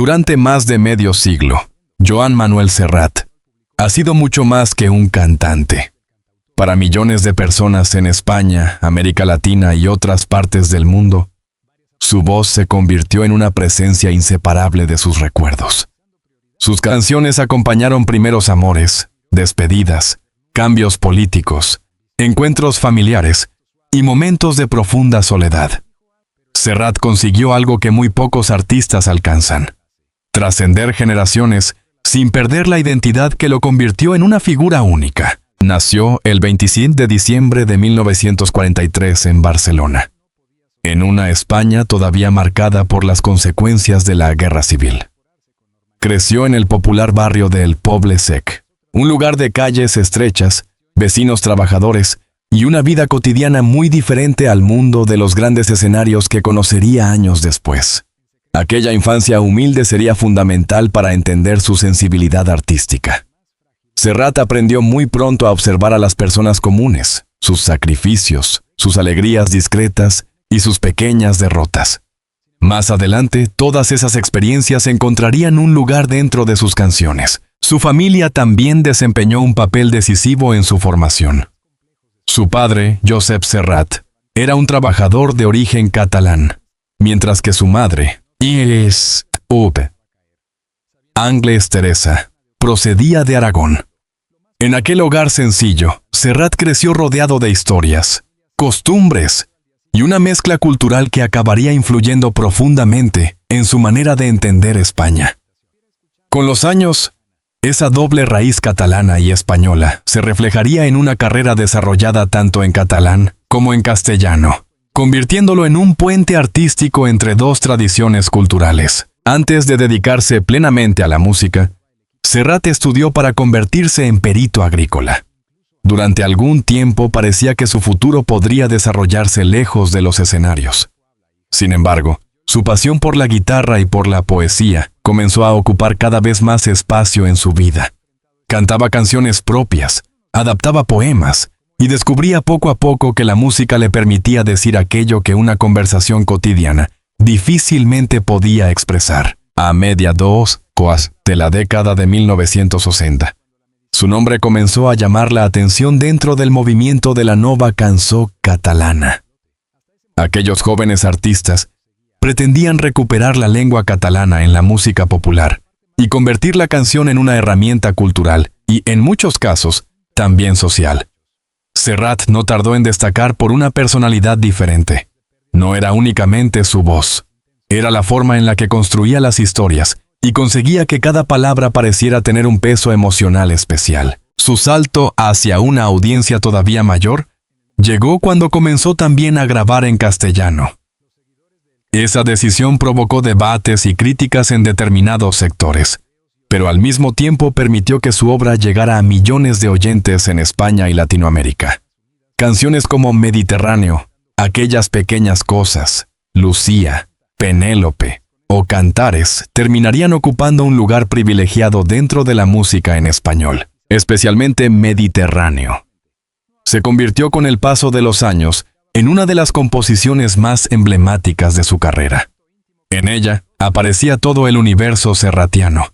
Durante más de medio siglo, Joan Manuel Serrat ha sido mucho más que un cantante. Para millones de personas en España, América Latina y otras partes del mundo, su voz se convirtió en una presencia inseparable de sus recuerdos. Sus canciones acompañaron primeros amores, despedidas, cambios políticos, encuentros familiares y momentos de profunda soledad. Serrat consiguió algo que muy pocos artistas alcanzan: trascender generaciones sin perder la identidad que lo convirtió en una figura única. Nació el 25 de diciembre de 1943 en Barcelona, en una España todavía marcada por las consecuencias de la Guerra Civil. Creció en el popular barrio del Poble Sec, un lugar de calles estrechas, vecinos trabajadores y una vida cotidiana muy diferente al mundo de los grandes escenarios que conocería años después. Aquella infancia humilde sería fundamental para entender su sensibilidad artística. Serrat aprendió muy pronto a observar a las personas comunes, sus sacrificios, sus alegrías discretas y sus pequeñas derrotas. Más adelante, todas esas experiencias encontrarían un lugar dentro de sus canciones. Su familia también desempeñó un papel decisivo en su formación. Su padre, Josep Serrat, era un trabajador de origen catalán, mientras que su madre, Ángeles Teresa, procedía de Aragón. En aquel hogar sencillo, Serrat creció rodeado de historias, costumbres y una mezcla cultural que acabaría influyendo profundamente en su manera de entender España. Con los años, esa doble raíz catalana y española se reflejaría en una carrera desarrollada tanto en catalán como en castellano, convirtiéndolo en un puente artístico entre dos tradiciones culturales. Antes de dedicarse plenamente a la música, Serrat estudió para convertirse en perito agrícola. Durante algún tiempo parecía que su futuro podría desarrollarse lejos de los escenarios. Sin embargo, su pasión por la guitarra y por la poesía comenzó a ocupar cada vez más espacio en su vida. Cantaba canciones propias, adaptaba poemas y descubría poco a poco que la música le permitía decir aquello que una conversación cotidiana difícilmente podía expresar. A mediados de la década de 1960, su nombre comenzó a llamar la atención dentro del movimiento de la nova cançó catalana. Aquellos jóvenes artistas pretendían recuperar la lengua catalana en la música popular y convertir la canción en una herramienta cultural y, en muchos casos, también social. Serrat no tardó en destacar por una personalidad diferente. No era únicamente su voz, era la forma en la que construía las historias y conseguía que cada palabra pareciera tener un peso emocional especial. Su salto hacia una audiencia todavía mayor llegó cuando comenzó también a grabar en castellano. Esa decisión provocó debates y críticas en determinados sectores, pero al mismo tiempo permitió que su obra llegara a millones de oyentes en España y Latinoamérica. Canciones como Mediterráneo, Aquellas pequeñas cosas, Lucía, Penélope o Cantares terminarían ocupando un lugar privilegiado dentro de la música en español, especialmente Mediterráneo. Se convirtió con el paso de los años en una de las composiciones más emblemáticas de su carrera. En ella aparecía todo el universo serratiano: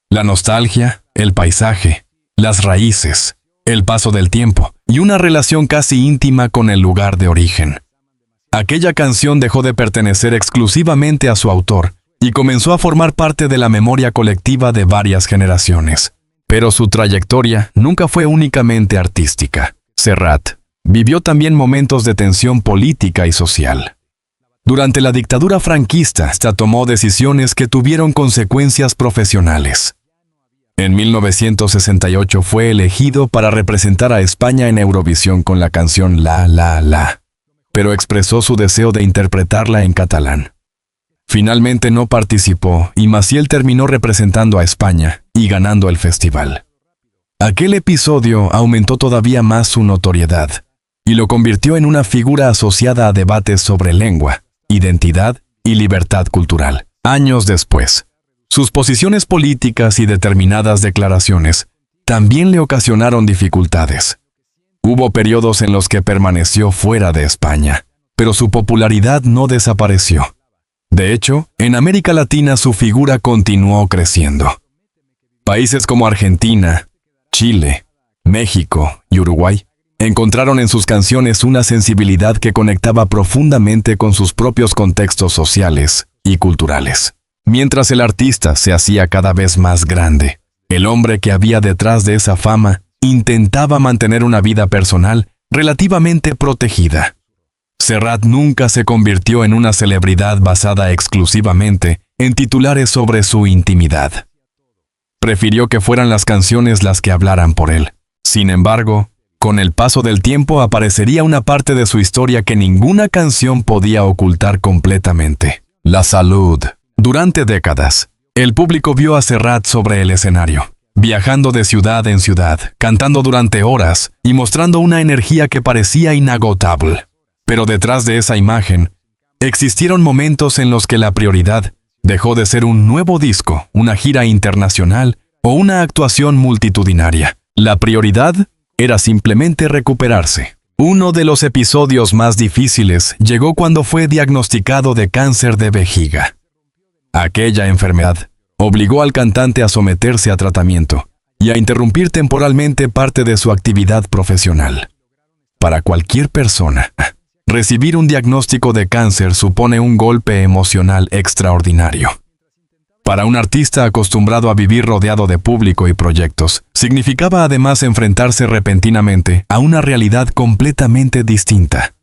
la nostalgia, el paisaje, las raíces, el paso del tiempo y una relación casi íntima con el lugar de origen. Aquella canción dejó de pertenecer exclusivamente a su autor y comenzó a formar parte de la memoria colectiva de varias generaciones. Pero su trayectoria nunca fue únicamente artística. Serrat vivió también momentos de tensión política y social. Durante la dictadura franquista, tomó decisiones que tuvieron consecuencias profesionales. En 1968 fue elegido para representar a España en Eurovisión con la canción La La La, pero expresó su deseo de interpretarla en catalán. Finalmente no participó y Maciel terminó representando a España y ganando el festival. Aquel episodio aumentó todavía más su notoriedad y lo convirtió en una figura asociada a debates sobre lengua, identidad y libertad cultural. Años después, sus posiciones políticas y determinadas declaraciones también le ocasionaron dificultades. Hubo periodos en los que permaneció fuera de España, pero su popularidad no desapareció. De hecho, en América Latina su figura continuó creciendo. Países como Argentina, Chile, México y Uruguay encontraron en sus canciones una sensibilidad que conectaba profundamente con sus propios contextos sociales y culturales. Mientras el artista se hacía cada vez más grande, el hombre que había detrás de esa fama intentaba mantener una vida personal relativamente protegida. Serrat nunca se convirtió en una celebridad basada exclusivamente en titulares sobre su intimidad. Prefirió que fueran las canciones las que hablaran por él. Sin embargo, con el paso del tiempo aparecería una parte de su historia que ninguna canción podía ocultar completamente: la salud. Durante décadas, el público vio a Serrat sobre el escenario, viajando de ciudad en ciudad, cantando durante horas y mostrando una energía que parecía inagotable. Pero detrás de esa imagen, existieron momentos en los que la prioridad dejó de ser un nuevo disco, una gira internacional o una actuación multitudinaria. La prioridad era simplemente recuperarse. Uno de los episodios más difíciles llegó cuando fue diagnosticado de cáncer de vejiga. Aquella enfermedad obligó al cantante a someterse a tratamiento y a interrumpir temporalmente parte de su actividad profesional. Para cualquier persona, recibir un diagnóstico de cáncer supone un golpe emocional extraordinario. Para un artista acostumbrado a vivir rodeado de público y proyectos, significaba además enfrentarse repentinamente a una realidad completamente distinta.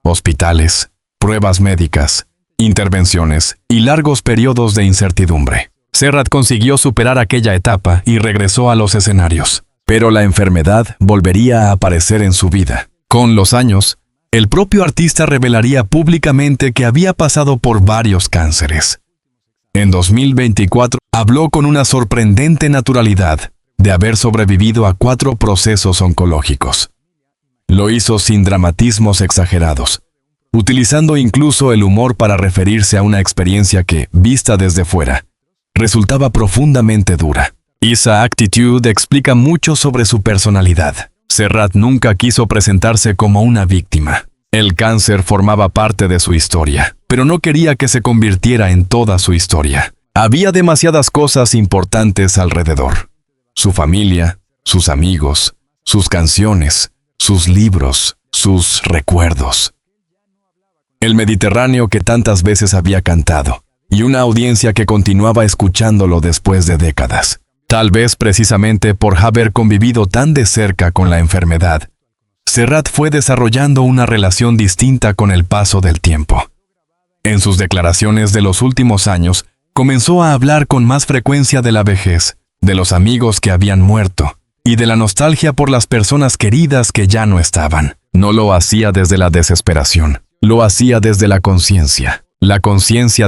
Hospitales, pruebas médicas, intervenciones y largos periodos de incertidumbre. Serrat consiguió superar aquella etapa y regresó a los escenarios. Pero la enfermedad volvería a aparecer en su vida. Con los años, el propio artista revelaría públicamente que había pasado por varios cánceres. En 2024, habló con una sorprendente naturalidad de haber sobrevivido a 4 procesos oncológicos. Lo hizo sin dramatismos exagerados, utilizando incluso el humor para referirse a una experiencia que, vista desde fuera, resultaba profundamente dura. Esa actitud explica mucho sobre su personalidad. Serrat nunca quiso presentarse como una víctima. El cáncer formaba parte de su historia, pero no quería que se convirtiera en toda su historia. Había demasiadas cosas importantes alrededor: su familia, sus amigos, sus canciones, sus libros, sus recuerdos. El Mediterráneo que tantas veces había cantado, y una audiencia que continuaba escuchándolo después de décadas. Tal vez precisamente por haber convivido tan de cerca con la enfermedad, Serrat fue desarrollando una relación distinta con el paso del tiempo. En sus declaraciones de los últimos años, comenzó a hablar con más frecuencia de la vejez, de los amigos que habían muerto, y de la nostalgia por las personas queridas que ya no estaban. No lo hacía desde la desesperación, lo hacía desde la conciencia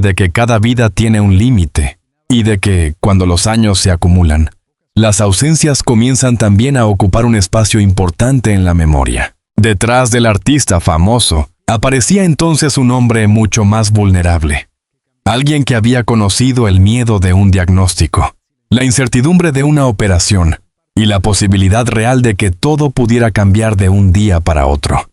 de que cada vida tiene un límite, y de que, cuando los años se acumulan, las ausencias comienzan también a ocupar un espacio importante en la memoria. Detrás del artista famoso, aparecía entonces un hombre mucho más vulnerable. Alguien que había conocido el miedo de un diagnóstico, la incertidumbre de una operación, y la posibilidad real de que todo pudiera cambiar de un día para otro.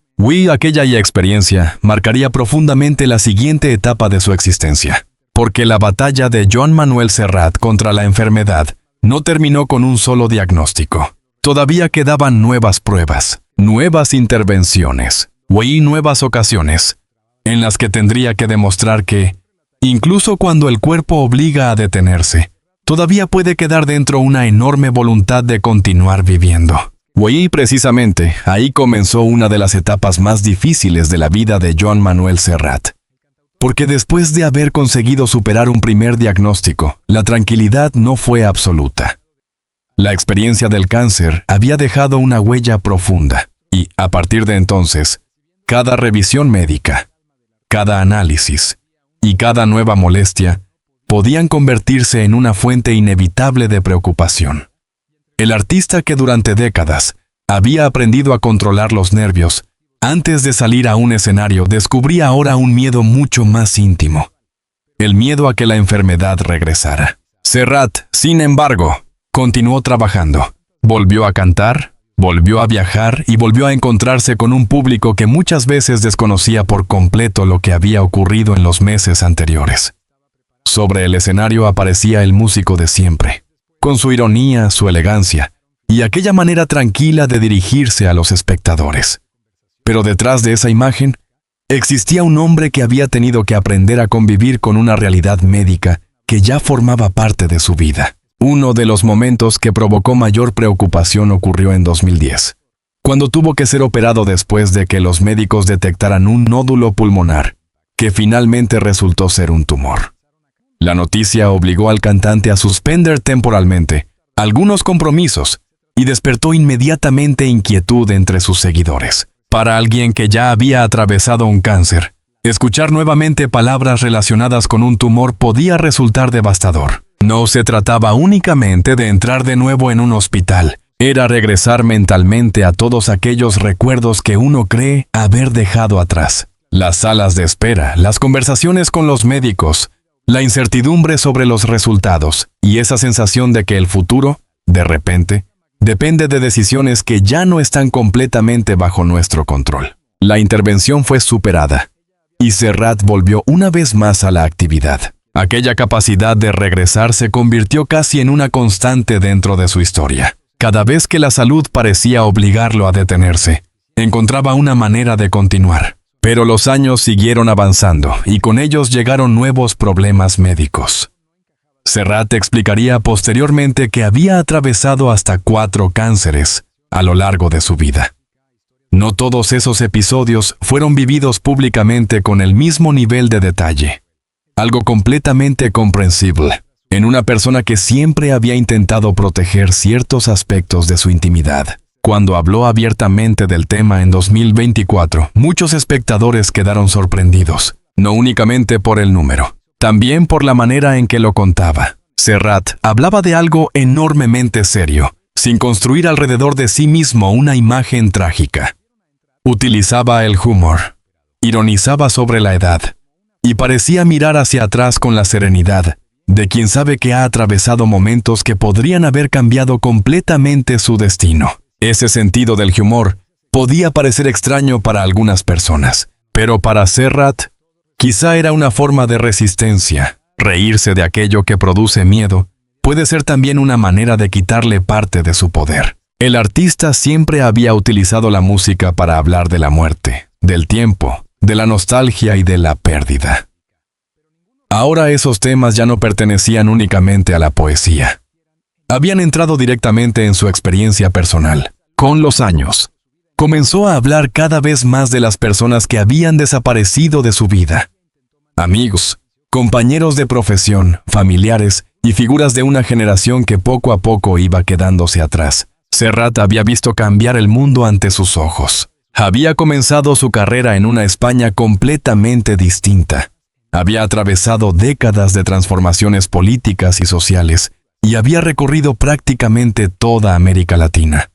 Aquella experiencia marcaría profundamente la siguiente etapa de su existencia, porque la batalla de Joan Manuel Serrat contra la enfermedad no terminó con un solo diagnóstico. Todavía quedaban nuevas pruebas, nuevas intervenciones, nuevas ocasiones, en las que tendría que demostrar que, incluso cuando el cuerpo obliga a detenerse, todavía puede quedar dentro una enorme voluntad de continuar viviendo. Precisamente, ahí comenzó una de las etapas más difíciles de la vida de Joan Manuel Serrat. Porque después de haber conseguido superar un primer diagnóstico, la tranquilidad no fue absoluta. La experiencia del cáncer había dejado una huella profunda, y, a partir de entonces, cada revisión médica, cada análisis y cada nueva molestia podían convertirse en una fuente inevitable de preocupación. El artista que durante décadas había aprendido a controlar los nervios antes de salir a un escenario descubría ahora un miedo mucho más íntimo: el miedo a que la enfermedad regresara. Serrat, sin embargo, continuó trabajando. Volvió a cantar, Volvió a viajar y volvió a encontrarse con un público que muchas veces desconocía por completo lo que había ocurrido en los meses anteriores. Sobre el escenario aparecía el músico de siempre, con su ironía, su elegancia y aquella manera tranquila de dirigirse a los espectadores. Pero detrás de esa imagen, existía un hombre que había tenido que aprender a convivir con una realidad médica que ya formaba parte de su vida. Uno de los momentos que provocó mayor preocupación ocurrió en 2010, cuando tuvo que ser operado después de que los médicos detectaran un nódulo pulmonar, que finalmente resultó ser un tumor. La noticia obligó al cantante a suspender temporalmente algunos compromisos y despertó inmediatamente inquietud entre sus seguidores. Para alguien que ya había atravesado un cáncer, escuchar nuevamente palabras relacionadas con un tumor podía resultar devastador. No se trataba únicamente de entrar de nuevo en un hospital, era regresar mentalmente a todos aquellos recuerdos que uno cree haber dejado atrás. Las salas de espera, las conversaciones con los médicos, la incertidumbre sobre los resultados y esa sensación de que el futuro, de repente, depende de decisiones que ya no están completamente bajo nuestro control. La intervención fue superada y Serrat volvió una vez más a la actividad. Aquella capacidad de regresar se convirtió casi en una constante dentro de su historia. Cada vez que la salud parecía obligarlo a detenerse, encontraba una manera de continuar. Pero los años siguieron avanzando y con ellos llegaron nuevos problemas médicos. Serrat explicaría posteriormente que había atravesado hasta 4 cánceres a lo largo de su vida. No todos esos episodios fueron vividos públicamente con el mismo nivel de detalle. Algo completamente comprensible en una persona que siempre había intentado proteger ciertos aspectos de su intimidad. Cuando habló abiertamente del tema en 2024, muchos espectadores quedaron sorprendidos, no únicamente por el número, también por la manera en que lo contaba. Serrat hablaba de algo enormemente serio, sin construir alrededor de sí mismo una imagen trágica. Utilizaba el humor, ironizaba sobre la edad, y parecía mirar hacia atrás con la serenidad de quien sabe que ha atravesado momentos que podrían haber cambiado completamente su destino. Ese sentido del humor podía parecer extraño para algunas personas, pero para Serrat, quizá era una forma de resistencia. Reírse de aquello que produce miedo puede ser también una manera de quitarle parte de su poder. El artista siempre había utilizado la música para hablar de la muerte, del tiempo, de la nostalgia y de la pérdida. Ahora esos temas ya no pertenecían únicamente a la poesía. Habían entrado directamente en su experiencia personal. Con los años, comenzó a hablar cada vez más de las personas que habían desaparecido de su vida. Amigos, compañeros de profesión, familiares y figuras de una generación que poco a poco iba quedándose atrás. Serrat había visto cambiar el mundo ante sus ojos. Había comenzado su carrera en una España completamente distinta. Había atravesado décadas de transformaciones políticas y sociales y había recorrido prácticamente toda América Latina.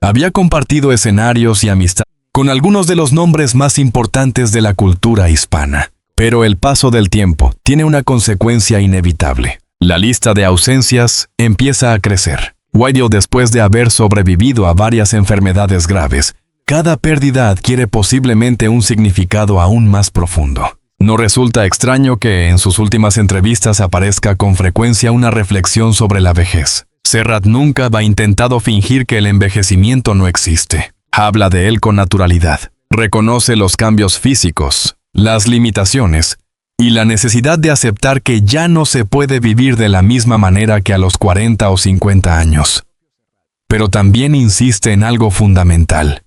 Había compartido escenarios y amistad con algunos de los nombres más importantes de la cultura hispana. Pero el paso del tiempo tiene una consecuencia inevitable. La lista de ausencias empieza a crecer. Whitfield, después de haber sobrevivido a varias enfermedades graves, cada pérdida adquiere posiblemente un significado aún más profundo. No resulta extraño que en sus últimas entrevistas aparezca con frecuencia una reflexión sobre la vejez. Serrat nunca ha intentado fingir que el envejecimiento no existe. Habla de él con naturalidad. Reconoce los cambios físicos, las limitaciones y la necesidad de aceptar que ya no se puede vivir de la misma manera que a los 40 o 50 años. Pero también insiste en algo fundamental.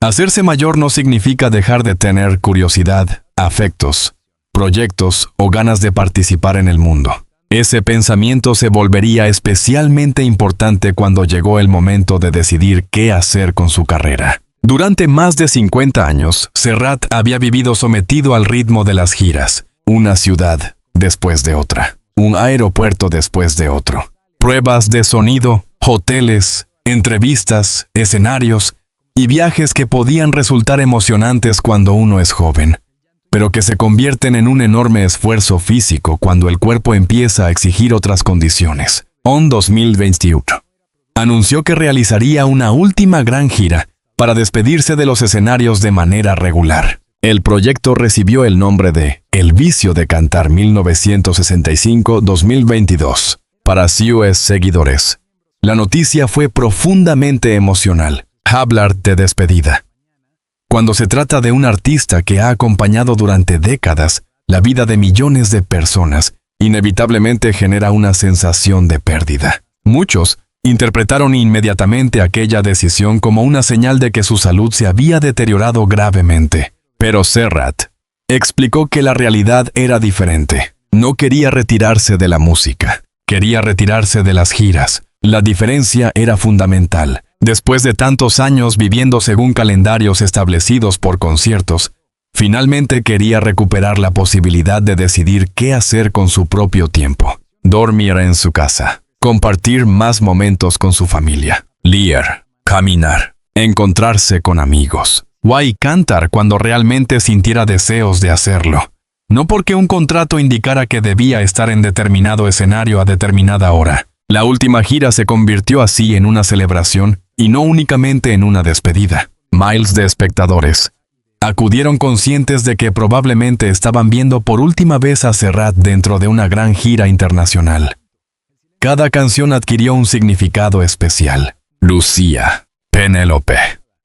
Hacerse mayor no significa dejar de tener curiosidad, afectos, proyectos o ganas de participar en el mundo. Ese pensamiento se volvería especialmente importante cuando llegó el momento de decidir qué hacer con su carrera. Durante más de 50 años, Serrat había vivido sometido al ritmo de las giras, una ciudad después de otra, un aeropuerto después de otro, pruebas de sonido, hoteles, entrevistas, escenarios y viajes que podían resultar emocionantes cuando uno es joven, pero que se convierten en un enorme esfuerzo físico cuando el cuerpo empieza a exigir otras condiciones. En 2021, anunció que realizaría una última gran gira para despedirse de los escenarios de manera regular. El proyecto recibió el nombre de El vicio de cantar 1965-2022 para sus seguidores. La noticia fue profundamente emocional. Hablar de despedida. Cuando se trata de un artista que ha acompañado durante décadas la vida de millones de personas, inevitablemente genera una sensación de pérdida. Muchos interpretaron inmediatamente aquella decisión como una señal de que su salud se había deteriorado gravemente. Pero Serrat explicó que la realidad era diferente. No quería retirarse de la música, quería retirarse de las giras. La diferencia era fundamental. Después de tantos años viviendo según calendarios establecidos por conciertos, finalmente quería recuperar la posibilidad de decidir qué hacer con su propio tiempo. Dormir en su casa, compartir más momentos con su familia, leer, caminar, encontrarse con amigos. Y cantar cuando realmente sintiera deseos de hacerlo. No porque un contrato indicara que debía estar en determinado escenario a determinada hora. La última gira se convirtió así en una celebración y no únicamente en una despedida. Miles de espectadores acudieron conscientes de que probablemente estaban viendo por última vez a Serrat dentro de una gran gira internacional. Cada canción adquirió un significado especial. Lucía, Penélope,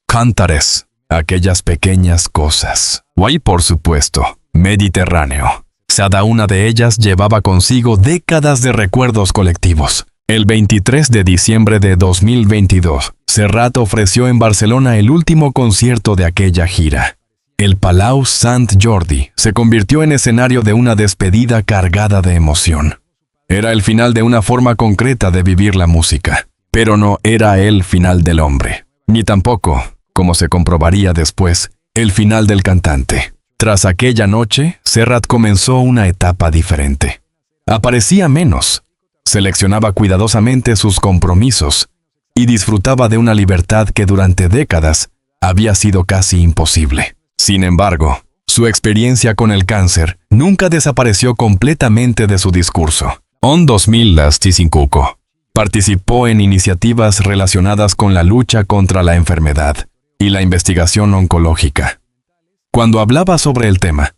Cantares, aquellas pequeñas cosas. Y por supuesto, Mediterráneo. Cada una de ellas llevaba consigo décadas de recuerdos colectivos. El 23 de diciembre de 2022, Serrat ofreció en Barcelona el último concierto de aquella gira. El Palau Sant Jordi se convirtió en escenario de una despedida cargada de emoción. Era el final de una forma concreta de vivir la música, pero no era el final del hombre, ni tampoco, como se comprobaría después, el final del cantante. Tras aquella noche, Serrat comenzó una etapa diferente. Aparecía menos, seleccionaba cuidadosamente sus compromisos y disfrutaba de una libertad que durante décadas había sido casi imposible. Sin embargo, su experiencia con el cáncer nunca desapareció completamente de su discurso. En 2025, participó en iniciativas relacionadas con la lucha contra la enfermedad y la investigación oncológica. Cuando hablaba sobre el tema,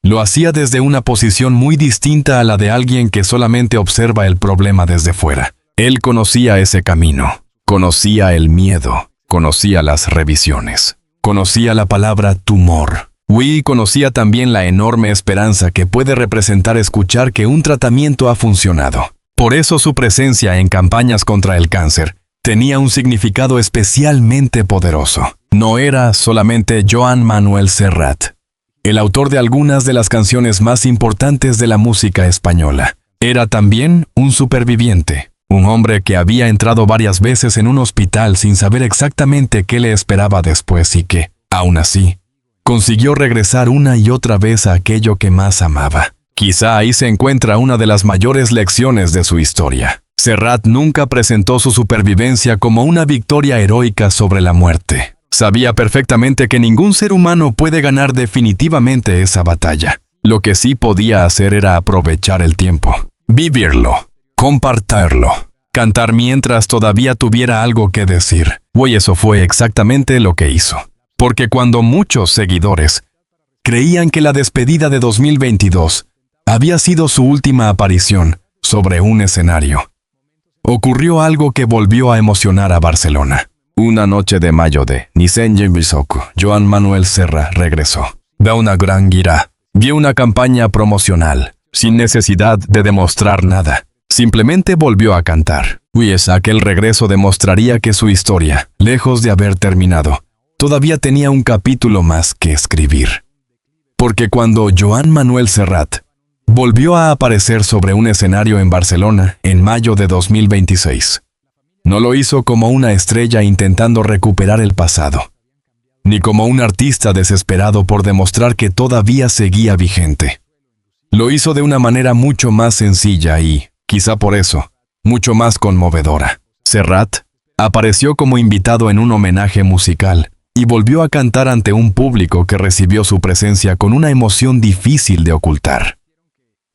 lo hacía desde una posición muy distinta a la de alguien que solamente observa el problema desde fuera. Él conocía ese camino, conocía el miedo, conocía las revisiones, conocía la palabra tumor. Y conocía también la enorme esperanza que puede representar escuchar que un tratamiento ha funcionado. Por eso su presencia en campañas contra el cáncer tenía un significado especialmente poderoso. No era solamente Joan Manuel Serrat, el autor de algunas de las canciones más importantes de la música española. Era también un superviviente, un hombre que había entrado varias veces en un hospital sin saber exactamente qué le esperaba después y que, aún así, consiguió regresar una y otra vez a aquello que más amaba. Quizá ahí se encuentra una de las mayores lecciones de su historia. Serrat nunca presentó su supervivencia como una victoria heroica sobre la muerte. Sabía perfectamente que ningún ser humano puede ganar definitivamente esa batalla. Lo que sí podía hacer era aprovechar el tiempo, vivirlo, compartirlo, cantar mientras todavía tuviera algo que decir. Y eso fue exactamente lo que hizo. Porque cuando muchos seguidores creían que la despedida de 2022 había sido su última aparición sobre un escenario, ocurrió algo que volvió a emocionar a Barcelona. Una noche de mayo de 2025, Joan Manuel Serrat regresó. De una gran gira, vio una campaña promocional, sin necesidad de demostrar nada. Simplemente volvió a cantar. Y aquel regreso demostraría que su historia, lejos de haber terminado, todavía tenía un capítulo más que escribir. Porque cuando Joan Manuel Serrat volvió a aparecer sobre un escenario en Barcelona en mayo de 2026, no lo hizo como una estrella intentando recuperar el pasado, ni como un artista desesperado por demostrar que todavía seguía vigente. Lo hizo de una manera mucho más sencilla y, quizá por eso, mucho más conmovedora. Serrat apareció como invitado en un homenaje musical, y volvió a cantar ante un público que recibió su presencia con una emoción difícil de ocultar.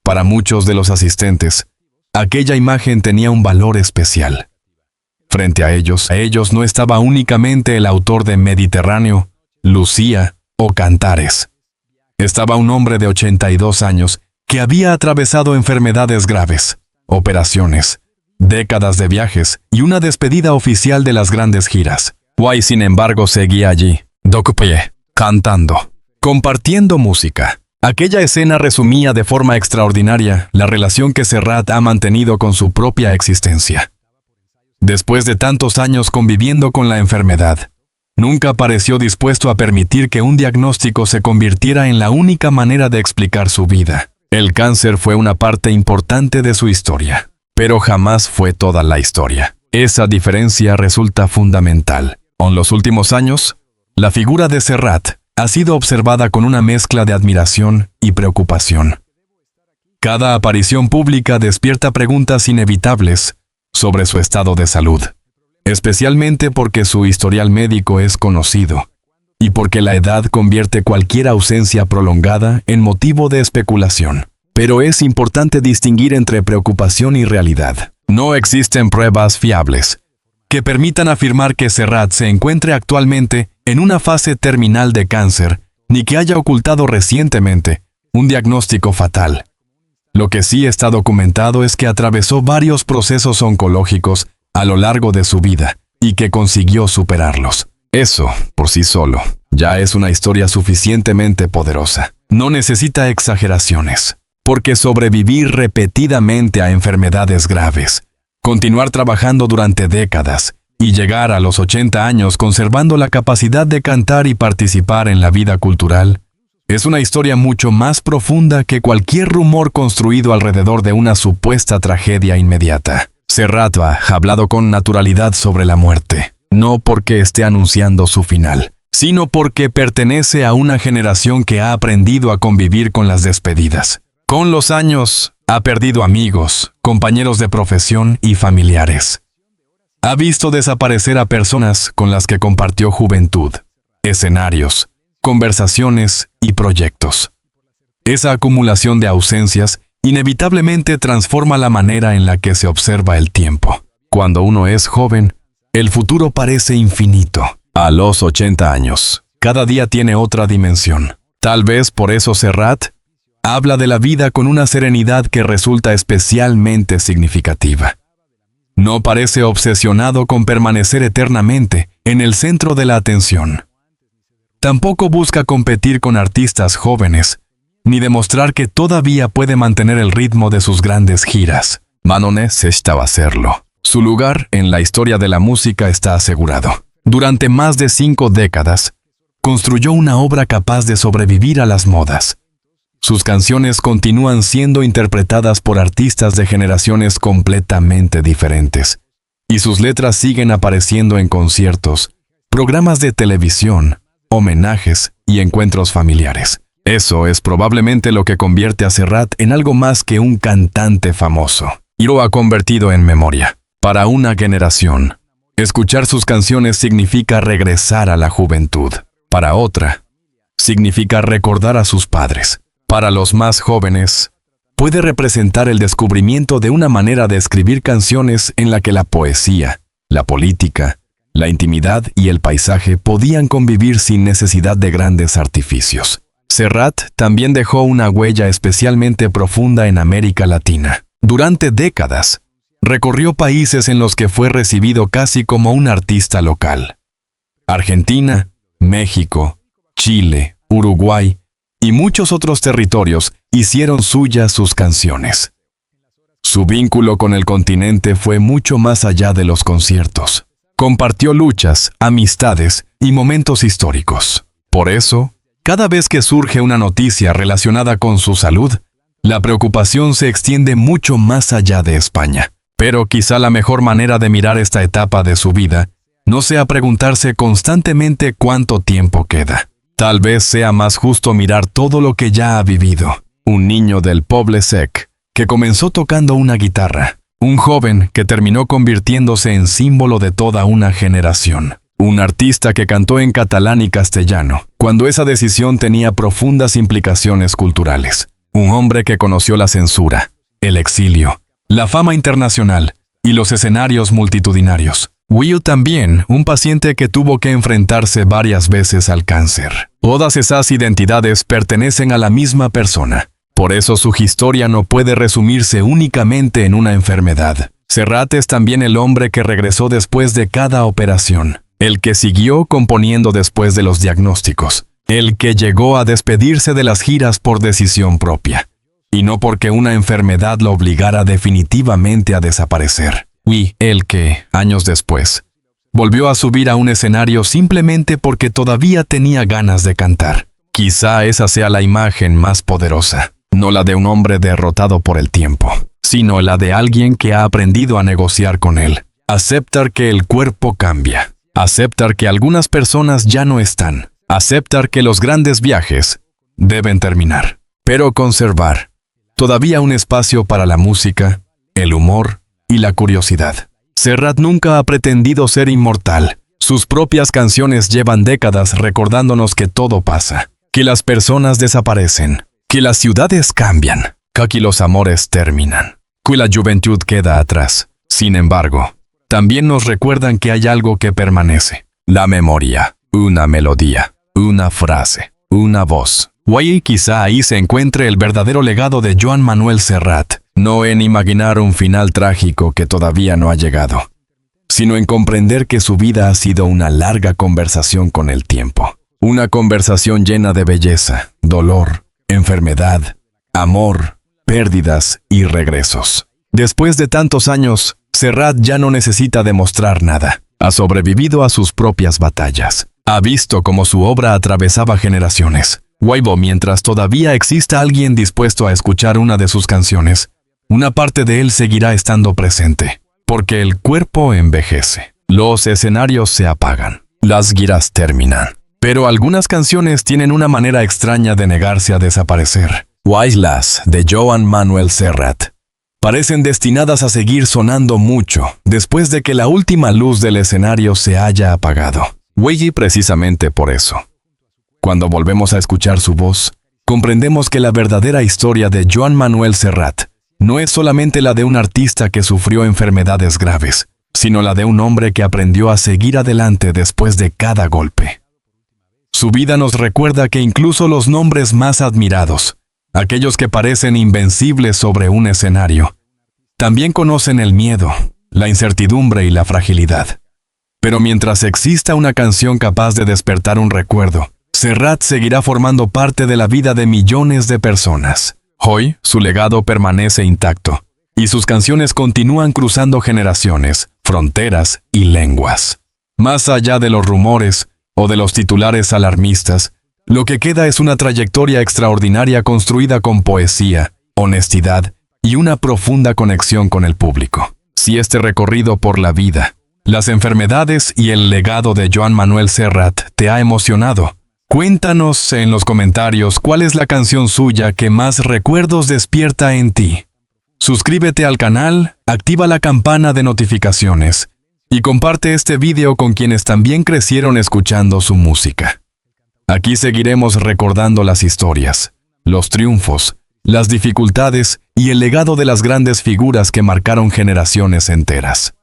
Para muchos de los asistentes, aquella imagen tenía un valor especial. Frente a ellos no estaba únicamente el autor de Mediterráneo, Lucía o Cantares. Estaba un hombre de 82 años que había atravesado enfermedades graves, operaciones, décadas de viajes y una despedida oficial de las grandes giras. Guay, sin embargo, seguía allí, d'ocupé, cantando, compartiendo música. Aquella escena resumía de forma extraordinaria la relación que Serrat ha mantenido con su propia existencia. Después de tantos años conviviendo con la enfermedad, nunca pareció dispuesto a permitir que un diagnóstico se convirtiera en la única manera de explicar su vida. El cáncer fue una parte importante de su historia, pero jamás fue toda la historia. Esa diferencia resulta fundamental. En los últimos años, la figura de Serrat ha sido observada con una mezcla de admiración y preocupación. Cada aparición pública despierta preguntas inevitables sobre su estado de salud, especialmente porque su historial médico es conocido y porque la edad convierte cualquier ausencia prolongada en motivo de especulación. Pero es importante distinguir entre preocupación y realidad. No existen pruebas fiables que permitan afirmar que Serrat se encuentre actualmente en una fase terminal de cáncer, ni que haya ocultado recientemente un diagnóstico fatal. Lo que sí está documentado es que atravesó varios procesos oncológicos a lo largo de su vida y que consiguió superarlos. Eso, por sí solo, ya es una historia suficientemente poderosa. No necesita exageraciones, porque sobrevivir repetidamente a enfermedades graves, continuar trabajando durante décadas y llegar a los 80 años conservando la capacidad de cantar y participar en la vida cultural, es una historia mucho más profunda que cualquier rumor construido alrededor de una supuesta tragedia inmediata. Serrat ha hablado con naturalidad sobre la muerte, no porque esté anunciando su final, sino porque pertenece a una generación que ha aprendido a convivir con las despedidas. Con los años, ha perdido amigos, compañeros de profesión y familiares. Ha visto desaparecer a personas con las que compartió juventud, escenarios, conversaciones y proyectos. Esa acumulación de ausencias inevitablemente transforma la manera en la que se observa el tiempo. Cuando uno es joven, el futuro parece infinito. A los 80 años, cada día tiene otra dimensión. Tal vez por eso Serrat habla de la vida con una serenidad que resulta especialmente significativa. No parece obsesionado con permanecer eternamente en el centro de la atención. Tampoco busca competir con artistas jóvenes, ni demostrar que todavía puede mantener el ritmo de sus grandes giras. Manone necesitaba hacerlo. Su lugar en la historia de la música está asegurado. Durante más de 5 décadas, construyó una obra capaz de sobrevivir a las modas. Sus canciones continúan siendo interpretadas por artistas de generaciones completamente diferentes, y sus letras siguen apareciendo en conciertos, programas de televisión, homenajes y encuentros familiares. Eso es probablemente lo que convierte a Serrat en algo más que un cantante famoso, y lo ha convertido en memoria. Para una generación, escuchar sus canciones significa regresar a la juventud. Para otra, significa recordar a sus padres. Para los más jóvenes, puede representar el descubrimiento de una manera de escribir canciones en la que la poesía, la política, la intimidad y el paisaje podían convivir sin necesidad de grandes artificios. Serrat también dejó una huella especialmente profunda en América Latina. Durante décadas, recorrió países en los que fue recibido casi como un artista local. Argentina, México, Chile, Uruguay y muchos otros territorios hicieron suyas sus canciones. Su vínculo con el continente fue mucho más allá de los conciertos. Compartió luchas, amistades y momentos históricos. Por eso, cada vez que surge una noticia relacionada con su salud, la preocupación se extiende mucho más allá de España. Pero quizá la mejor manera de mirar esta etapa de su vida no sea preguntarse constantemente cuánto tiempo queda. Tal vez sea más justo mirar todo lo que ya ha vivido. Un niño del Poble Sec, que comenzó tocando una guitarra. Un joven que terminó convirtiéndose en símbolo de toda una generación. Un artista que cantó en catalán y castellano, cuando esa decisión tenía profundas implicaciones culturales. Un hombre que conoció la censura, el exilio, la fama internacional y los escenarios multitudinarios. Will también, un paciente que tuvo que enfrentarse varias veces al cáncer. Todas esas identidades pertenecen a la misma persona. Por eso su historia no puede resumirse únicamente en una enfermedad. Serrat es también el hombre que regresó después de cada operación, el que siguió componiendo después de los diagnósticos, el que llegó a despedirse de las giras por decisión propia, y no porque una enfermedad lo obligara definitivamente a desaparecer. Y el que, años después, volvió a subir a un escenario simplemente porque todavía tenía ganas de cantar. Quizá esa sea la imagen más poderosa, no la de un hombre derrotado por el tiempo, sino la de alguien que ha aprendido a negociar con él, aceptar que el cuerpo cambia, aceptar que algunas personas ya no están, aceptar que los grandes viajes deben terminar, pero conservar todavía un espacio para la música, el humor y la curiosidad. Serrat nunca ha pretendido ser inmortal. Sus propias canciones llevan décadas recordándonos que todo pasa, que las personas desaparecen, que las ciudades cambian, que aquí los amores terminan, que la juventud queda atrás. Sin embargo, también nos recuerdan que hay algo que permanece: la memoria, una melodía, una frase, una voz. Y quizá ahí se encuentre el verdadero legado de Joan Manuel Serrat, no en imaginar un final trágico que todavía no ha llegado, sino en comprender que su vida ha sido una larga conversación con el tiempo. Una conversación llena de belleza, dolor, enfermedad, amor, pérdidas y regresos. Después de tantos años, Serrat ya no necesita demostrar nada. Ha sobrevivido a sus propias batallas. Ha visto cómo su obra atravesaba generaciones. Mientras todavía exista alguien dispuesto a escuchar una de sus canciones, una parte de él seguirá estando presente. Porque el cuerpo envejece, los escenarios se apagan, las giras terminan. Pero algunas canciones tienen una manera extraña de negarse a desaparecer. Las de Joan Manuel Serrat parecen destinadas a seguir sonando mucho después de que la última luz del escenario se haya apagado. Precisamente por eso, cuando volvemos a escuchar su voz, comprendemos que la verdadera historia de Joan Manuel Serrat no es solamente la de un artista que sufrió enfermedades graves, sino la de un hombre que aprendió a seguir adelante después de cada golpe. Su vida nos recuerda que incluso los nombres más admirados, aquellos que parecen invencibles sobre un escenario, también conocen el miedo, la incertidumbre y la fragilidad. Pero mientras exista una canción capaz de despertar un recuerdo, Serrat seguirá formando parte de la vida de millones de personas. Hoy, su legado permanece intacto, y sus canciones continúan cruzando generaciones, fronteras y lenguas. Más allá de los rumores o de los titulares alarmistas, lo que queda es una trayectoria extraordinaria construida con poesía, honestidad y una profunda conexión con el público. Si este recorrido por la vida, las enfermedades y el legado de Joan Manuel Serrat te ha emocionado, cuéntanos en los comentarios cuál es la canción suya que más recuerdos despierta en ti. Suscríbete al canal, activa la campana de notificaciones y comparte este video con quienes también crecieron escuchando su música. Aquí seguiremos recordando las historias, los triunfos, las dificultades y el legado de las grandes figuras que marcaron generaciones enteras.